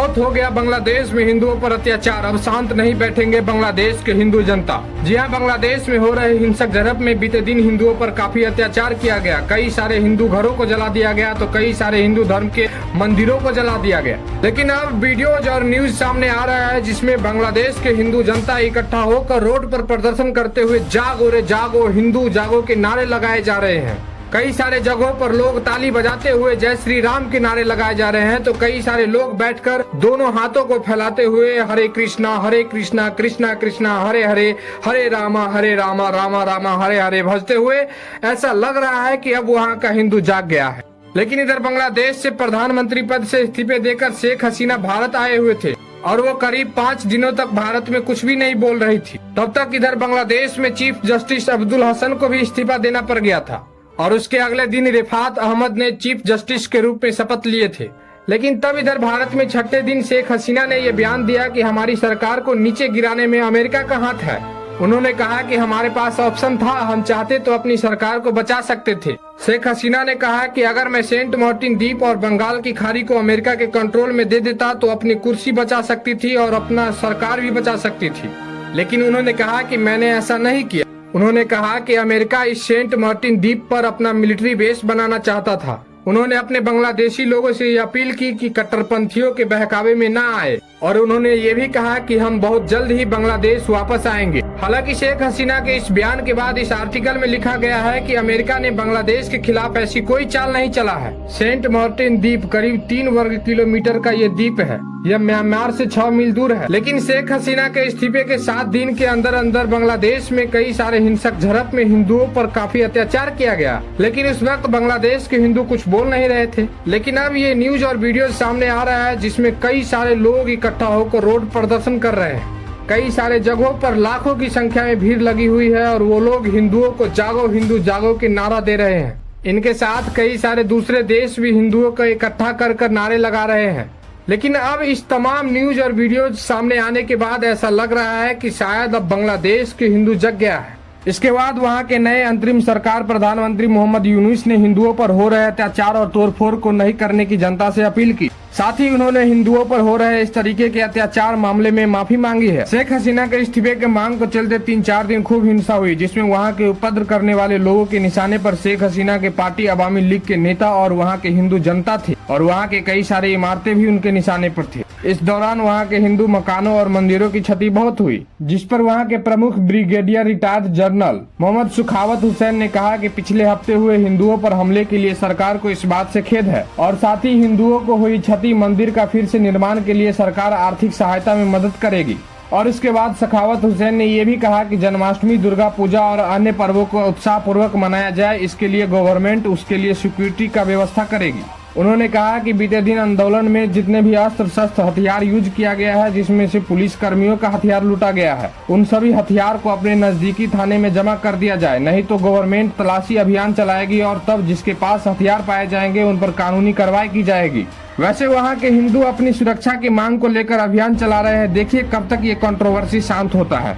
बहुत हो गया बांग्लादेश में हिंदुओं पर अत्याचार, अब शांत नहीं बैठेंगे बांग्लादेश के हिंदू जनता। जी हां, बांग्लादेश में हो रहे हिंसक झड़प में बीते दिन हिंदुओं पर काफी अत्याचार किया गया। कई सारे हिंदू घरों को जला दिया गया तो कई सारे हिंदू धर्म के मंदिरों को जला दिया गया। लेकिन अब वीडियोज और न्यूज सामने आ रहा है जिसमें बांग्लादेश के हिंदू जनता इकट्ठा होकर रोड पर प्रदर्शन करते हुए जागो रे जागो, हिंदू जागो के नारे लगाए जा रहे हैं। कई सारे जगहों पर लोग ताली बजाते हुए जय श्री राम के नारे लगाए जा रहे हैं तो कई सारे लोग बैठकर दोनों हाथों को फैलाते हुए हरे कृष्णा कृष्णा कृष्णा हरे हरे, हरे रामा रामा रामा हरे हरे भजते हुए ऐसा लग रहा है कि अब वहाँ का हिंदू जाग गया है। लेकिन इधर बांग्लादेश से प्रधानमंत्री पद से इस्तीफे देकर शेख हसीना भारत आए हुए थे और वो करीब 5 दिनों तक भारत में कुछ भी नहीं बोल रही थी। तब तक इधर बांग्लादेश में चीफ जस्टिस अब्दुल हसन को भी इस्तीफा देना पड़ गया था और उसके अगले दिन रिफात अहमद ने चीफ जस्टिस के रूप में शपथ लिए थे। लेकिन तब इधर भारत में छठे दिन शेख हसीना ने ये बयान दिया कि हमारी सरकार को नीचे गिराने में अमेरिका का हाथ है। उन्होंने कहा कि हमारे पास ऑप्शन था, हम चाहते तो अपनी सरकार को बचा सकते थे। शेख हसीना ने कहा कि अगर मैं सेंट मार्टिन द्वीप और बंगाल की खाड़ी को अमेरिका के कंट्रोल में दे देता तो अपनी कुर्सी बचा सकती थी और अपना सरकार भी बचा सकती थी। लेकिन उन्होंने कहा कि मैंने ऐसा नहीं किया। उन्होंने कहा कि अमेरिका इस सेंट मार्टिन द्वीप पर अपना मिलिट्री बेस बनाना चाहता था। उन्होंने अपने बांग्लादेशी लोगों से यह अपील की कि कट्टरपंथियों के बहकावे में न आए और उन्होंने ये भी कहा कि हम बहुत जल्द ही बांग्लादेश वापस आएंगे। हालांकि शेख हसीना के इस बयान के बाद इस आर्टिकल में लिखा गया है कि अमेरिका ने बांग्लादेश के खिलाफ ऐसी कोई चाल नहीं चला है। सेंट मार्टिन द्वीप करीब 3 वर्ग किलोमीटर का ये द्वीप है। यह म्यांमार से 6 मील दूर है। लेकिन शेख हसीना के इस्तीफे के 7 दिन के अंदर अंदर बांग्लादेश में कई सारे हिंसक झड़प में हिंदुओं पर काफी अत्याचार किया गया। लेकिन उस वक्त बांग्लादेश के हिंदू कुछ बोल नहीं रहे थे। लेकिन अब ये न्यूज और वीडियो सामने आ रहा है जिसमें कई सारे लोग इकट्ठा होकर रोड प्रदर्शन कर रहे हैं। कई सारे जगहों पर लाखों की संख्या में भीड़ लगी हुई है और वो लोग हिंदुओं को जागो हिंदू जागो के नारा दे रहे हैं। इनके साथ कई सारे दूसरे देश भी हिंदुओं को इकट्ठा कर नारे लगा रहे हैं। लेकिन अब इस तमाम न्यूज और वीडियोज सामने आने के बाद ऐसा लग रहा है कि शायद अब बांग्लादेश के हिंदू जग गया है। इसके बाद वहां के नए अंतरिम सरकार प्रधानमंत्री मोहम्मद यूनुस ने हिंदुओं पर हो रहे अत्याचार और तोड़फोड़ को नहीं करने की जनता से अपील की। साथ ही उन्होंने हिंदुओं पर हो रहे इस तरीके के अत्याचार मामले में माफी मांगी है। शेख हसीना के इस्तीफे के मांग को चलते 3-4 दिन खूब हिंसा हुई जिसमें वहां के उपद्रव करने वाले लोगों के निशाने पर शेख हसीना के पार्टी अवामी लीग के नेता और वहां के हिंदू जनता थे और वहां के कई सारे इमारतें भी उनके निशाने पर थी। इस दौरान वहां के हिंदू मकानों और मंदिरों की क्षति बहुत हुई, जिस पर वहां के प्रमुख ब्रिगेडियर रिटायर्ड जनरल मोहम्मद सुखावत हुसैन ने कहा कि पिछले हफ्ते हुए हिंदुओं पर हमले के लिए सरकार को इस बात से खेद है और साथ ही हिंदुओं को हुई क्षति मंदिर का फिर से निर्माण के लिए सरकार आर्थिक सहायता में मदद करेगी। और इसके बाद सखावत हुसैन ने ये भी कहा कि जन्माष्टमी, दुर्गा पूजा और अन्य पर्वों को उत्साह पूर्वक मनाया जाए, इसके लिए गवर्नमेंट उसके लिए सिक्योरिटी का व्यवस्था करेगी। उन्होंने कहा कि बीते दिन आंदोलन में जितने भी अस्त्र शस्त्र हथियार यूज किया गया है, जिसमें से पुलिस कर्मियों का हथियार लूटा गया है, उन सभी हथियार को अपने नजदीकी थाने में जमा कर दिया जाए, नहीं तो गवर्नमेंट तलाशी अभियान चलाएगी और तब जिसके पास हथियार पाए जाएंगे उन पर कानूनी कार्रवाई की जाएगी। वैसे वहां के हिंदू अपनी सुरक्षा की मांग को लेकर अभियान चला रहे हैं। देखिए कब तक ये कंट्रोवर्सी शांत होता है।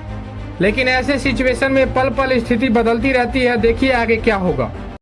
लेकिन ऐसे सिचुएशन में पल पल स्थिति बदलती रहती है। देखिए आगे क्या होगा।